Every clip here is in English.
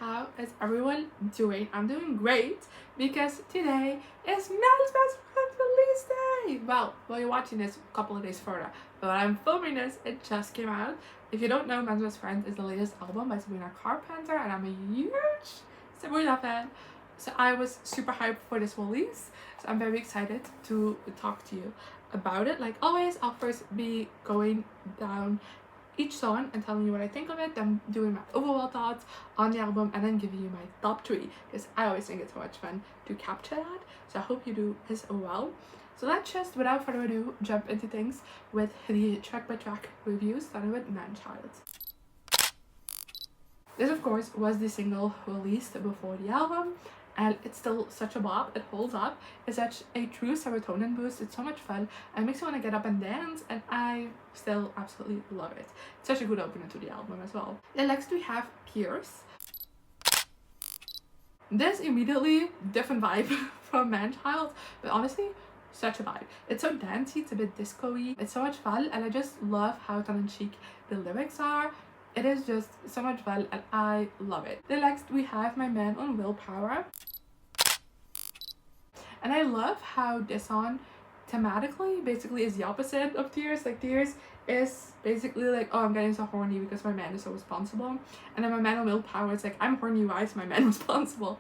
how is everyone doing? I'm doing great because today is Mel's best friend's release day. Well, while you're watching this a couple of days further, but when I'm filming this, it just came out. If you don't know, Mel's Best Friend is the latest album by Sabrina Carpenter, and I'm a huge Sabrina fan. So I was super hyped for this release. So I'm very excited to talk to you about it. Like always, I'll first be going down each song and telling you what I think of it, then doing my overall thoughts on the album, and then giving you my top 3 because I always think it's so much fun to capture that. So I hope you do as well. So let's just, without further ado, jump into things with the track by track review, starting with Manchild. This of course was the single released before the album, and it's still such a bop. It holds up. It's such a true serotonin boost. It's so much fun and makes you want to get up and dance, and I still absolutely love it. It's such a good opener to the album as well. Then next we have Pierce. This immediately different vibe from Manchild, but honestly such a vibe. It's so dancey, it's a bit disco-y, it's so much fun, and I just love how tongue-in-cheek the lyrics are. It is just so much fun and I love it. Then next we have My Man on Willpower. And I love how this song thematically basically is the opposite of Tears. Like Tears is basically like, oh, I'm getting so horny because my man is so responsible. And then My Man on Willpower, it's like, I'm horny, why is my man responsible?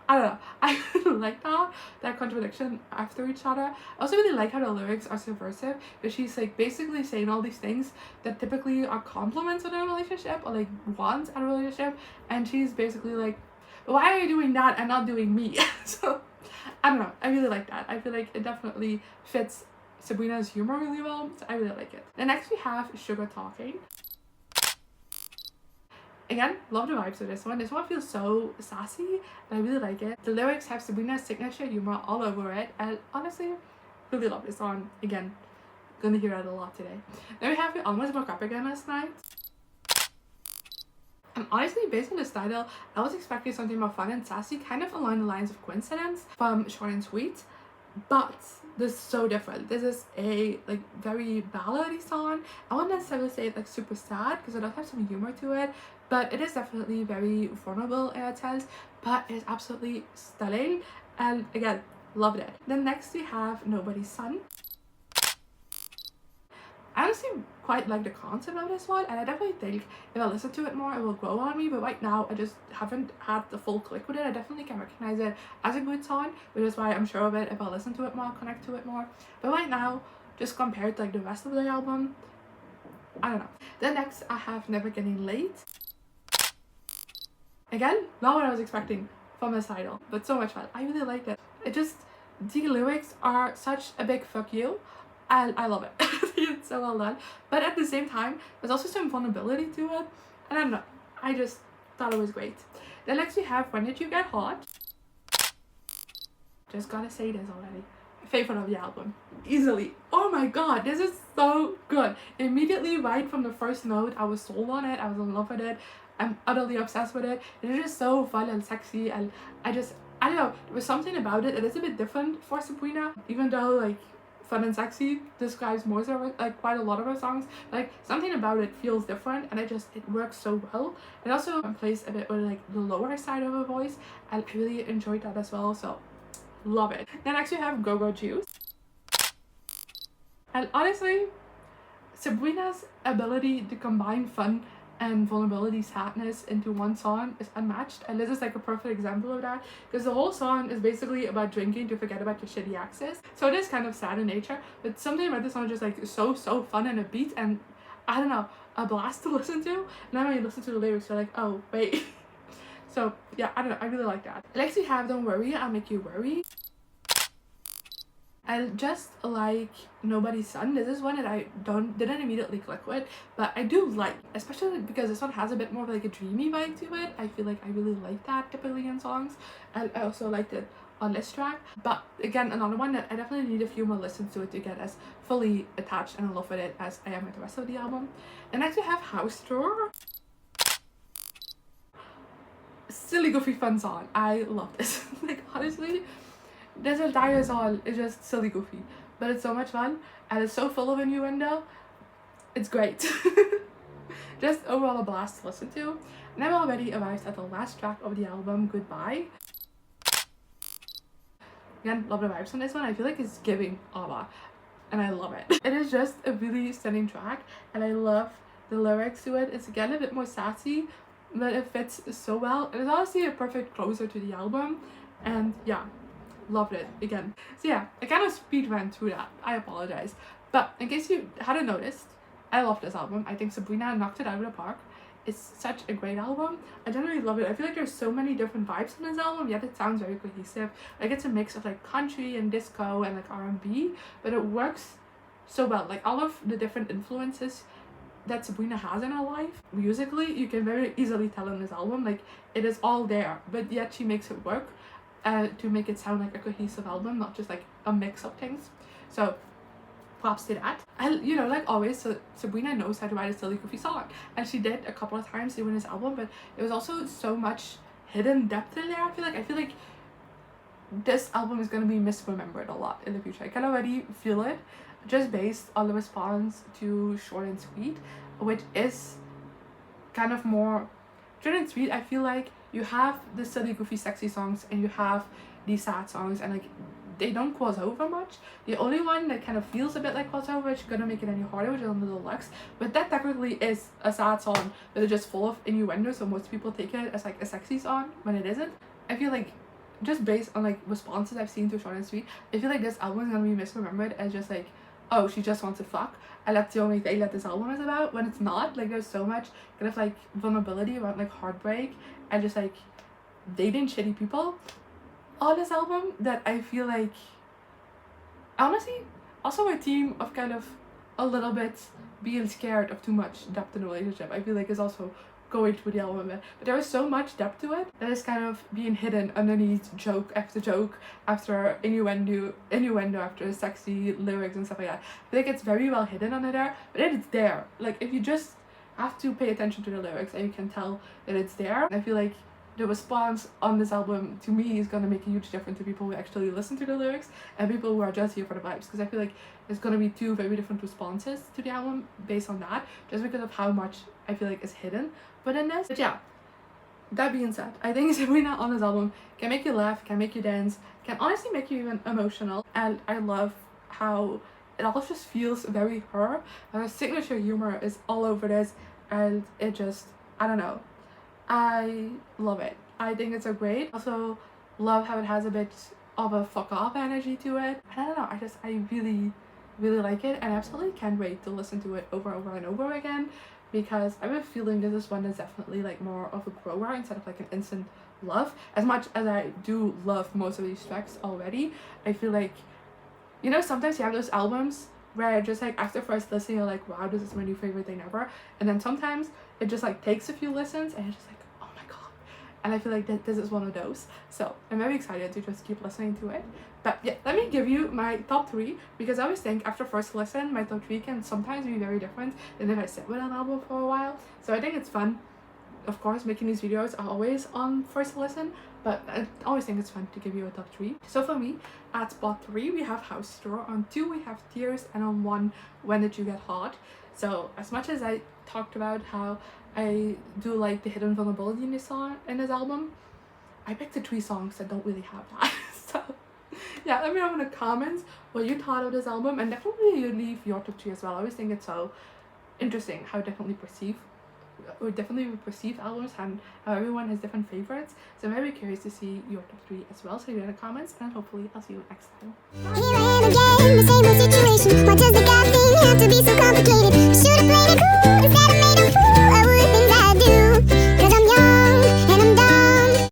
I don't know. I like that contradiction after each other. I also really like how the lyrics are subversive, because she's like basically saying all these things that typically are compliments in a relationship or like wants in a relationship, and she's basically like, why are you doing that and not doing me? So I don't know, I really like that. I feel like it definitely fits Sabrina's humor really well, so I really like it. Then next we have Sugar Talking. Again, love the vibes of this one. This one feels so sassy and I really like it. The lyrics have Sabrina's signature humor all over it, and honestly, really love this song. Again, gonna hear it a lot today. Then we have We Almost Broke Up Again Last Night. And honestly, based on this title, I was expecting something more fun and sassy, kind of along the lines of Coincidence from Short and Sweet. But this is so different. This is a like very ballady song. I wouldn't necessarily say it's like super sad because it does have some humor to it, but it is definitely very vulnerable in a sense, but it is absolutely stunning, and again, loved it. Then next we have Nobody's Son. I honestly quite like the concept of this one, and I definitely think if I listen to it more it will grow on me, but right now I just haven't had the full click with it. I definitely can recognize it as a good song, which is why I'm sure of it if I listen to it more, connect to it more. But right now, just compared to like the rest of the album, I don't know. Then next I have Never Getting Late. Again, not what I was expecting from this title, but so much fun. I really liked it. It just, the lyrics are such a big fuck you, and I love it. It's so well done, but at the same time there's also some vulnerability to it, and I don't know, I just thought it was great. Then next we have When Did You Get Hot. Just gotta say this already, favorite of the album, easily. Oh my god, this is so good. Immediately right from the first note I was sold on it, I was in love with it, I'm utterly obsessed with it. It is just so fun and sexy, and I don't know, there was something about it that is a bit different for Sabrina, even though like fun and sexy describes most of her, like quite a lot of her songs. Like something about it feels different, and it works so well. It also plays a bit with like the lower side of her voice, and I really enjoyed that as well, so love it. Then next we have Go Go Juice. And honestly, Sabrina's ability to combine fun and vulnerability, sadness into one song is unmatched, and this is like a perfect example of that, because the whole song is basically about drinking to forget about your shitty exes. So it is kind of sad in nature, but something about this song is just like so fun and a beat, and I don't know, a blast to listen to. And then when you listen to the lyrics you're like, oh wait. So yeah, I don't know, I really like that. Next we have Don't Worry, I'll Make You Worry. I just like Nobody's Son. This is one that I didn't immediately click with, but I do like, especially because this one has a bit more of like a dreamy vibe to it. I feel like I really like that typically in songs, and I also liked it on this track. But again, another one that I definitely need a few more listens to it to get as fully attached and in love with it as I am with the rest of the album. And next we have House Tour. Silly goofy fun song. I love this. Like honestly, this entire song is just silly goofy, but it's so much fun and it's so full of innuendo. It's great. just overall a blast to listen to. And I've already arrived at the last track of the album, Goodbye. Again, love the vibes on this one. I feel like it's giving ABBA, and I love it. It is just a really stunning track, and I love the lyrics to it. It's again a bit more sassy, but it fits so well. It is honestly a perfect closer to the album, and yeah, loved it again. So yeah, I kind of speed ran through that. I apologize. But in case you hadn't noticed, I love this album. I think Sabrina knocked it out of the park. It's such a great album. I generally love it. I feel like there's so many different vibes on this album, yet it sounds very cohesive. Like it's a mix of like country and disco and like R&B, but it works so well. Like all of the different influences that Sabrina has in her life, musically, you can very easily tell in this album. Like it is all there, but yet she makes it work to make it sound like a cohesive album, not just like a mix of things. So props to that. And you know, like always, so Sabrina knows how to write a silly goofy song, and she did a couple of times during this album, but it was also so much hidden depth in there. I feel like this album is going to be misremembered a lot in the future. I can already feel it just based on the response to Short and Sweet, which is kind of more Short and Sweet. I feel like you have the silly goofy sexy songs and you have these sad songs, and like they don't cross over much. The only one that kind of feels a bit like crossover, which is gonna make it any harder, which is on the deluxe, but that technically is a sad song that is just full of innuendo, so most people take it as like a sexy song when it isn't. I feel like just based on like responses I've seen to Short and Sweet, I feel like this album is gonna be misremembered as just like, oh, she just wants to fuck, and that's the only thing that this album is about, when it's not. Like there's so much kind of like vulnerability about like heartbreak and just like dating shitty people on this album that I feel like, honestly, also a theme of kind of a little bit being scared of too much depth in a relationship, I feel like is also going through the album. But there is so much depth to it that is kind of being hidden underneath joke after innuendo after sexy lyrics and stuff like that. I feel like it's very well hidden under there, but it is there. Like if you just have to pay attention to the lyrics and you can tell that it's there. I feel like the response on this album to me is going to make a huge difference to people who actually listen to the lyrics and people who are just here for the vibes, because I feel like there's going to be two very different responses to the album based on that, just because of how much I feel like is hidden within this. But yeah, that being said, I think Sabrina on this album can make you laugh, can make you dance, can honestly make you even emotional, and I love how it all just feels very her. Her signature humor is all over this, and it just, I don't know, I love it. I think it's so great. Also love how it has a bit of a fuck off energy to it. I don't know, I really like it, and I absolutely can't wait to listen to it over and over again, because I have a feeling this is one that's definitely like more of a grower instead of like an instant love. As much as I do love most of these tracks already, I feel like, you know, sometimes you have those albums where just like after first listening you're like, wow, this is my new favorite thing ever, and then sometimes it just like takes a few listens and you're just like, oh my god. And I feel like that this is one of those, so I'm very excited to just keep listening to it. But yeah, let me give you my top 3, because I always think after first listen my top 3 can sometimes be very different than if I sit with an album for a while. So I think it's fun. Of course, making these videos are always on first listen, but I always think it's fun to give you a top 3. So for me, at spot 3 we have House Store, on 2 we have Tears, and on 1 When Did You Get Hot. So as much as I talked about how I do like the hidden vulnerability in this album, I picked the 3 songs that don't really have that. So yeah, let me know in the comments what you thought of this album, and definitely you leave your top 3 as well. I always think it's so interesting how differently perceive albums and how everyone has different favorites. So I'm very curious to see your top 3 as well. So leave it in the comments, and hopefully I'll see you next time.